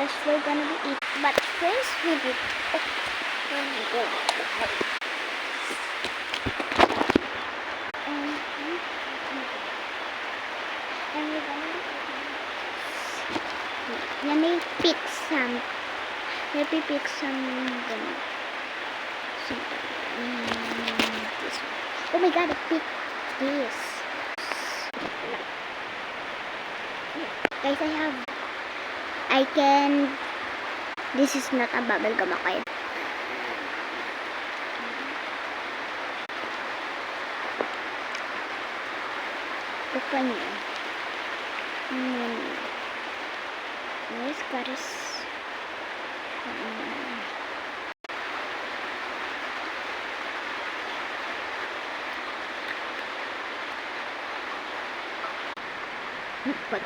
guys, we're gonna be eat. But first, we need. Oh my god. And we're gonna be eating. Let me pick some. Let me pick some. This one. Oh my god, I picked this. Guys, I can. This is not a bubble gum, okay? Open it. Nice, guys. But